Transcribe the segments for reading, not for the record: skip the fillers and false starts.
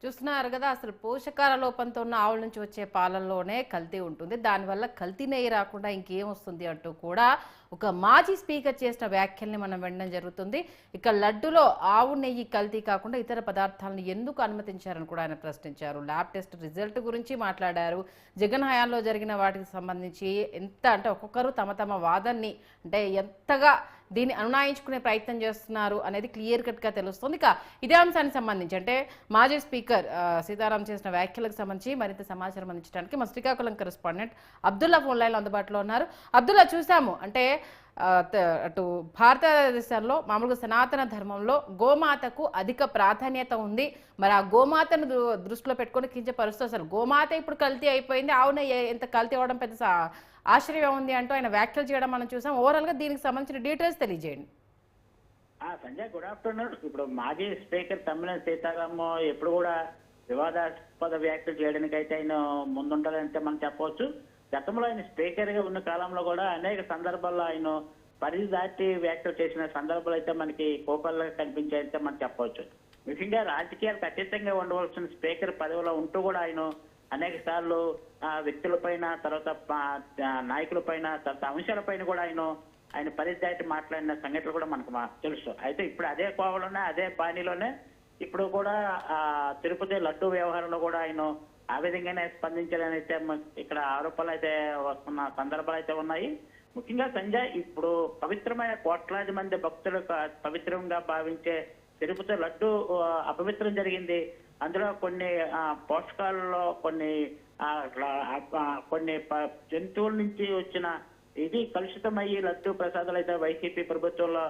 చూస్తున్నారు కదా, అసలు పోషకాల లోపంతో ఉన్న ఆవుల నుంచి వచ్చే పాలల్లోనే కల్తీ ఉంటుంది. దానివల్ల కల్తీ నెయ్యి రాకుండా ఇంకేం వస్తుంది అంటూ కూడా ఒక మాజీ స్పీకర్ చేసిన వ్యాఖ్యల్ని మనం వినడం జరుగుతుంది. ఇక లడ్డులో ఆవు నెయ్యి కల్తీ కాకుండా ఇతర పదార్థాలను ఎందుకు అనుమతించారని కూడా ఆయన ప్రశ్నించారు. ల్యాబ్ టెస్ట్ రిజల్ట్ గురించి మాట్లాడారు. జగన్ హయాంలో జరిగిన వాటికి సంబంధించి ఎంత అంటే ఒక్కొక్కరు తమ తమ వాదన్ని అంటే ఎంతగా దీన్ని అనునాయించుకునే ప్రయత్నం చేస్తున్నారు అనేది క్లియర్ కట్గా తెలుస్తుంది. ఇక ఇదే అంశానికి సంబంధించి అంటే మాజీ స్పీకర్ సీతారాం చేసిన వ్యాఖ్యలకు సంబంధించి మరింత సమాచారం అందించడానికి మా శ్రీకాకుళం కరెస్పాండెంట్ అబ్దుల్లా ఫోన్ లైన్లో అందుబాటులో ఉన్నారు. అబ్దుల్లా, చూసాము అంటే అటు భారతదేశంలో మామూలుగా సనాతన ధర్మంలో గోమాతకు అధిక ప్రాధాన్యత ఉంది. మరి ఆ గోమాతను దృష్టిలో పెట్టుకొని కించపరుస్తూ అసలు గోమాత ఇప్పుడు కల్తీ అయిపోయింది, అవున ఎంత కల్తీ అవ్వడం పెద్ద ఆశ్చర్యం ఉంది అంటూ ఆయన వ్యాఖ్యలు చేయడం మనం చూసాం. ఓవరాల్ గా దీనికి సంబంధించిన డీటెయిల్స్ తెలియజేయండి. Sanjay, good afternoon. ఇప్పుడు మాజీ స్పీకర్ తమ్మినేని సీతారాం ఎప్పుడు కూడా వివాదాస్పద వ్యాఖ్యలు చేయడానికి అయితే ఆయన ముందుంటారంటే మనం చెప్పవచ్చు. గతంలో ఆయన స్పీకర్ గా ఉన్న కాలంలో కూడా అనేక సందర్భాల్లో ఆయన పరిధి దాటి వ్యాఖ్యలు చేసిన సందర్భాలు అయితే మనకి కోపంగా కనిపించాయంటే మనం చెప్పవచ్చు. ముఖ్యంగా రాజకీయాలకు అతీతంగా ఉండవలసిన స్పీకర్ పదవిలో ఉంటూ కూడా ఆయన అనేక సార్లు వ్యక్తులపైన, తర్వాత నాయకులపైన, తర్వాత అంశాలపైన కూడా ఆయన పరిధి దాటి మాట్లాడిన సంఘటనలు కూడా మనకు తెలుసు. అయితే ఇప్పుడు అదే కోవలోనే అదే బాణీలోనే ఇప్పుడు కూడా తిరుపతి లడ్డు వ్యవహారంలో కూడా ఆయన ఆ విధంగానే స్పందించాలని అయితే ఇక్కడ ఆరోపణలు అయితే వస్తున్న సందర్భాలు అయితే ఉన్నాయి. ముఖ్యంగా సంజయ్, ఇప్పుడు పవిత్రమైన కోట్లాది మంది భక్తులు పవిత్రంగా భావించే తిరుపతి లడ్డు అపవిత్రం జరిగింది. అందులో కొన్ని పోషకాలలో కొన్ని జంతువుల నుంచి వచ్చిన ఇది కలుషితమయ్యి లడ్డు ప్రసాదాలు అయితే వైసీపీ ప్రభుత్వంలో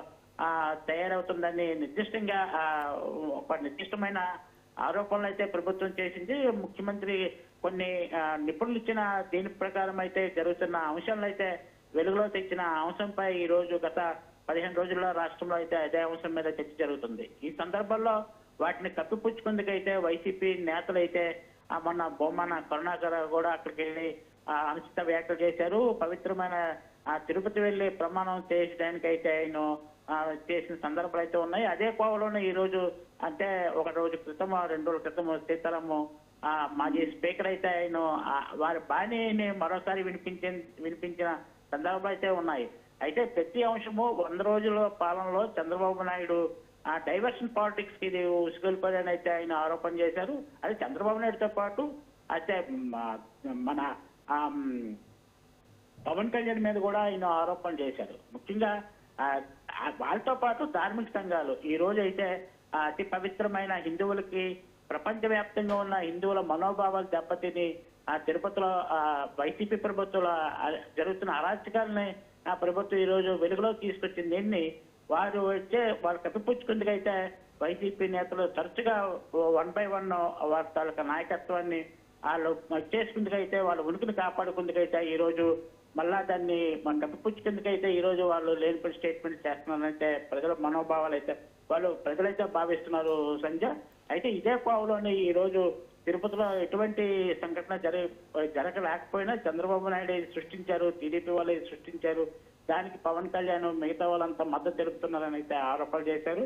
తయారవుతుందని నిర్దిష్టంగా ఒక నిర్దిష్టమైన ఆరోపణలు అయితే ప్రభుత్వం చేసింది. ముఖ్యమంత్రి కొన్ని నిపుణులు ఇచ్చిన దీని ప్రకారం అయితే జరుగుతున్న అంశాలను అయితే వెలుగులో తెచ్చిన అంశంపై ఈ రోజు గత 15 రోజుల్లో రాష్ట్రంలో అయితే అదే అంశం మీద చర్చ జరుగుతుంది. ఈ సందర్భంలో వాటిని కప్పిపుచ్చుకుందుకైతే వైసీపీ నేతలు అయితే మొన్న బొమ్మన కరుణాకర్ కూడా అక్కడికి వెళ్ళి అనుచిత వ్యాఖ్యలు చేశారు. పవిత్రమైన తిరుపతి వెళ్లి ప్రమాణం చేయడానికైతే ఆయన చేసిన సందర్భాలు అయితే ఉన్నాయి. అదే కోవలోనే ఈ రోజు అంటే ఒక రోజు క్రితం 2 రోజుల క్రితం సీతారాము మాజీ స్పీకర్ అయితే ఆయన వారి బాణీని మరోసారి వినిపించిన సందర్భాలు అయితే ఉన్నాయి. అయితే ప్రతి అంశము 100 రోజుల పాలనలో చంద్రబాబు నాయుడు డైవర్షన్ పాలిటిక్స్ కి ఇది ఉసుగొల్పదని అయితే ఆయన ఆరోపణ చేశారు. అది చంద్రబాబు నాయుడుతో పాటు అయితే మన పవన్ కళ్యాణ్ మీద కూడా ఆయన ఆరోపణ చేశారు. ముఖ్యంగా వాళ్ళతో పాటు ధార్మిక సంఘాలు ఈ రోజు అయితే అతి పవిత్రమైన హిందువులకి ప్రపంచవ్యాప్తంగా ఉన్న హిందువుల మనోభావాలు దెబ్బతిని తిరుపతిలో వైసీపీ ప్రభుత్వంలో జరుగుతున్న అరాచకాలని ప్రభుత్వం ఈ రోజు వెలుగులో తీసుకొచ్చింది. దీన్ని వారు వచ్చే వాళ్ళు కప్పిపుచ్చుకుందుకైతే వైసీపీ నేతలు తరచుగా 1 by 1 వారి తాలూకా నాయకత్వాన్ని వాళ్ళు చేసుకుందుకైతే వాళ్ళ ఉనికిని కాపాడుకుందుకైతే ఈ రోజు మళ్ళా దాన్ని మనం కప్పిపుచ్చుకుందుకైతే ఈ రోజు వాళ్ళు లేనిపోయిన స్టేట్మెంట్ చేస్తున్నారంటే ప్రజల మనోభావాలు అయితే ప్రజలైతే భావిస్తున్నారు సంజయ్. అయితే ఇదే కోవలోనే ఈ రోజు తిరుపతిలో ఎటువంటి సంఘటన జరగలేకపోయినా చంద్రబాబు నాయుడు సృష్టించారు, టీడీపీ వాళ్ళు సృష్టించారు. దానికి పవన్ కళ్యాణ్ మిగతా వాళ్ళంతా మద్దతు తెలుపుతున్నారని అయితే ఆరోపణలు చేశారు.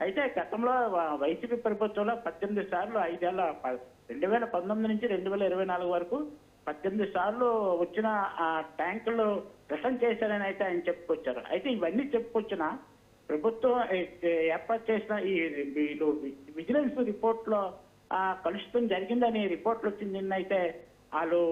అయితే గతంలో వైసీపీ ప్రభుత్వంలో 18 సార్లు 5 ఏళ్ల 2019 నుంచి 2024 వరకు 18 సార్లు వచ్చిన ట్యాంకులు రిటర్న్ చేశారని అయితే ఆయన చెప్పుకొచ్చారు. అయితే ఇవన్నీ చెప్పుకొచ్చిన ప్రభుత్వం ఏర్పాటు చేసిన ఈ విజిలెన్స్ రిపోర్ట్ లో కలుషితం జరిగిందని రిపోర్ట్లు వచ్చింది. నిన్నైతే వాళ్ళు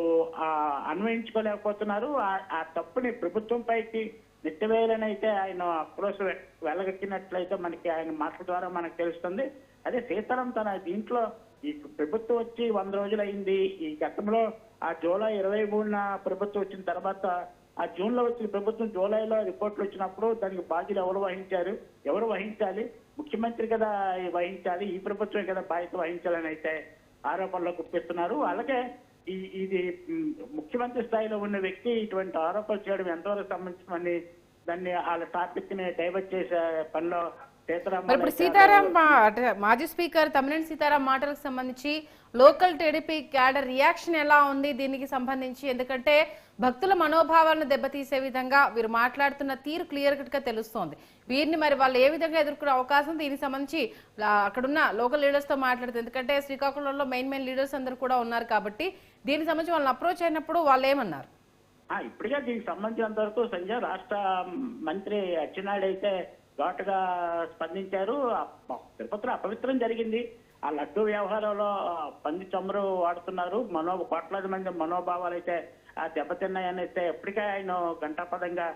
అన్వయించుకోలేకపోతున్నారు. ఆ తప్పుని ప్రభుత్వం పైకి నెట్టివేయాలని అయితే ఆయన ఆక్రోశం వెలగట్టినట్లయితే మనకి ఆయన మాటల ద్వారా మనకు తెలుస్తుంది. అదే సీతారాం తన దీంట్లో ఈ ప్రభుత్వం వచ్చి 100 రోజులు అయింది. ఈ గతంలో జూలై 23న ప్రభుత్వం వచ్చిన తర్వాత జూన్ లో వచ్చిన ప్రభుత్వం జూలైలో రిపోర్ట్లు వచ్చినప్పుడు దానికి బాధ్యతలు ఎవరు వహించాలి, ముఖ్యమంత్రి కదా వహించాలి, ఈ ప్రభుత్వం కదా బాధ్యత వహించాలని అయితే ఆరోపణలు గుర్తిస్తున్నారు. అలాగే ఇది ముఖ్యమంత్రి స్థాయిలో ఉన్న వ్యక్తి ఇటువంటి ఆరోపణలు చేయడం ఎంతవరకు సంబంధించిందని దాన్ని వాళ్ళ టాపిక్ ని డైవర్ట్ చేసే పనిలో సీతారాం మరి ఇప్పుడు సీతారాం అంటే మాజీ స్పీకర్ తమ్మినేని సీతారాం మాటలకు సంబంధించి లోకల్ టీడీపీ క్యాడర్ రియాక్షన్ ఎలా ఉంది దీనికి సంబంధించి? ఎందుకంటే భక్తుల మనోభావాలను దెబ్బతీసే విధంగా వీరు మాట్లాడుతున్న తీరు క్లియర్ కట్ గా తెలుస్తోంది. వీరిని మరి వాళ్ళు ఏ విధంగా ఎదుర్కొనే అవకాశం ఉంది? దీనికి సంబంధించి అక్కడున్న లోకల్ లీడర్స్ తో మాట్లాడుతుంది. ఎందుకంటే శ్రీకాకుళంలో మెయిన్ లీడర్స్ అందరూ కూడా ఉన్నారు కాబట్టి దీనికి సంబంధించి వాళ్ళని అప్రోచ్ అయినప్పుడు వాళ్ళు ఏమన్నారు? ఇప్పటికే దీనికి సంబంధించినంత వరకు సంజయ్ రాష్ట్ర మంత్రి అచ్చెన్నాయుడు అయితే ఘాటుగా స్పందించారు. తిరుపతిలో అపవిత్రం జరిగింది. ఆ లడ్డు వ్యవహారంలో పంది చమురు వాడుతున్నారు. కోట్లాది మంది మనోభావాలు అయితే దెబ్బతిన్నాయని అయితే ఎప్పటికే ఆయన ఘంటాపదంగా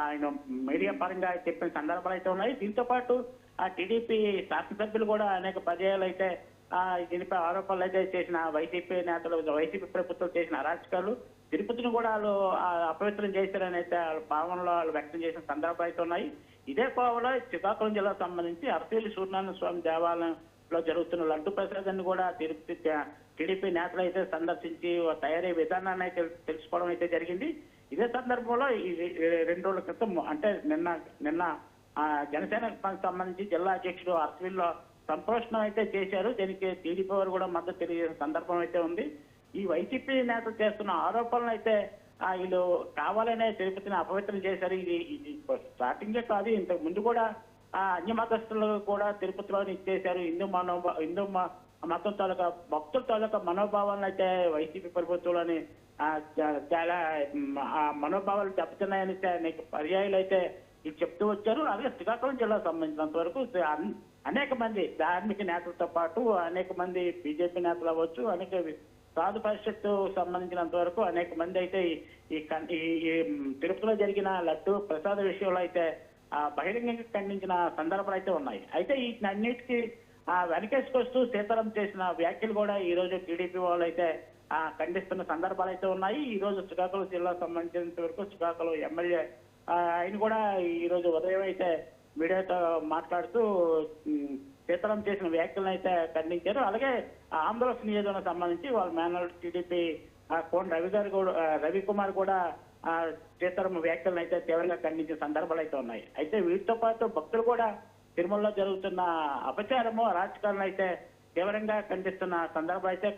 ఆయన మీడియా పరంగా చెప్పిన సందర్భాలు అయితే ఉన్నాయి. దీంతో పాటు ఆ టీడీపీ శాసనసభ్యులు కూడా అనేక పర్యాయాలు అయితే దీనిపై ఆరోపణలు అయితే చేసిన వైసీపీ నేతలు, వైసీపీ ప్రభుత్వం చేసిన అరాచకాలు, తిరుపతిని కూడా వాళ్ళు అపవిత్రం చేశారని అయితే వాళ్ళ భావనలో వాళ్ళు వ్యక్తం చేసిన సందర్భాలు అయితే ఉన్నాయి. ఇదే కోవలో శ్రీకాకుళం జిల్లాకు సంబంధించి అరసీలు సూర్యనారాయణ స్వామి దేవాలయంలో జరుగుతున్న లడ్డు ప్రసాదాన్ని కూడా తిరుపతి టీడీపీ నేతలు అయితే సందర్శించి తయారీ విధానాన్ని అయితే తెలుసుకోవడం అయితే జరిగింది. ఇదే సందర్భంలో ఈ 2 రోజుల క్రితం అంటే నిన్న జనసేనకు సంబంధించి జిల్లా అధ్యక్షుడు అరసీల్లో సంప్రోషణం అయితే చేశారు. దీనికి టీడీపీ వారు కూడా మద్దతు తెలియజేసిన సందర్భం అయితే ఉంది. ఈ వైసీపీ నేతలు చేస్తున్న ఆరోపణలు అయితే వీళ్ళు కావాలనే తిరుపతిని అపవిత్రం చేశారు. ఇది స్టార్టింగే కాదు, ఇంతకు ముందు కూడా అన్య మతస్థులు కూడా తిరుపతిలోని ఇచ్చేశారు. హిందూ మతం తాలూకా భక్తుల తాలూకా మనోభావాలను అయితే వైసీపీ ప్రభుత్వంలోని చాలా మనోభావాలు దెబ్బతిన్నాయని అనేక పర్యాయాలు అయితే ఇది చెప్తూ వచ్చారు. అలాగే శ్రీకాకుళం జిల్లాకు సంబంధించినంత వరకు అనేక మంది ధార్మిక నేతలతో పాటు అనేక మంది బీజేపీ నేతలు అవ్వచ్చు, అనేక సాధు పరిషత్తు సంబంధించినంత వరకు అనేక మంది అయితే ఈ తిరుపతిలో జరిగిన లడ్డు ప్రసాద విషయంలో అయితే బహిరంగంగా ఖండించిన సందర్భాలు అయితే ఉన్నాయి. అయితే ఈ అన్నిటికీ వెనకేసుకొస్తూ సీతారాం చేసిన వ్యాఖ్యలు కూడా ఈ రోజు టీడీపీ వాళ్ళు అయితే ఖండిస్తున్న సందర్భాలు అయితే ఉన్నాయి. ఈ రోజు శ్రీకాకుళం జిల్లాకు సంబంధించినంత వరకు శ్రీకాకుళం ఎమ్మెల్యే ఆయన కూడా ఈ రోజు ఉదయం అయితే మీడియాతో మాట్లాడుతూ సీతారాం చేసిన వ్యాఖ్యలను అయితే ఖండించారు. అలాగే ఆంధ్రప్రదేశ్ నియోజకవర్గం సంబంధించి వాళ్ళ మేనల్ టీడీపీ కోన రవికుమార్ కూడా సీతారాం వ్యాఖ్యలను అయితే తీవ్రంగా ఖండించిన సందర్భాలు అయితే ఉన్నాయి. అయితే వీటితో పాటు భక్తులు కూడా తిరుమలలో జరుగుతున్న అపచారము, అరాచకాలను అయితే తీవ్రంగా ఖండిస్తున్న సందర్భాలు అయితే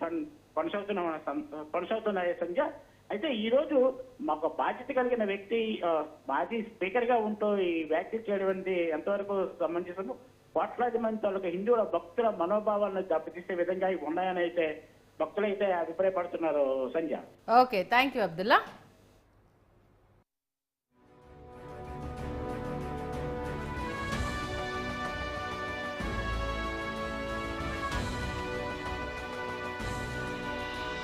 కొనసాగుతున్నాయి సంజయ్. అయితే ఈ రోజు మాకు బాధ్యత కలిగిన వ్యక్తి మాజీ స్పీకర్ గా ఉంటూ ఈ వ్యాఖ్యలు చేయడం అనేది ఎంతవరకు సంబంధించిన కోట్లాది మంది తాలూకా హిందువుల భక్తుల మనోభావాలను దెబ్బతీసే విధంగా ఉన్నాయని అయితే భక్తులు అయితే అభిప్రాయపడుతున్నారు Sanjay. Okay, thank you Abdullah.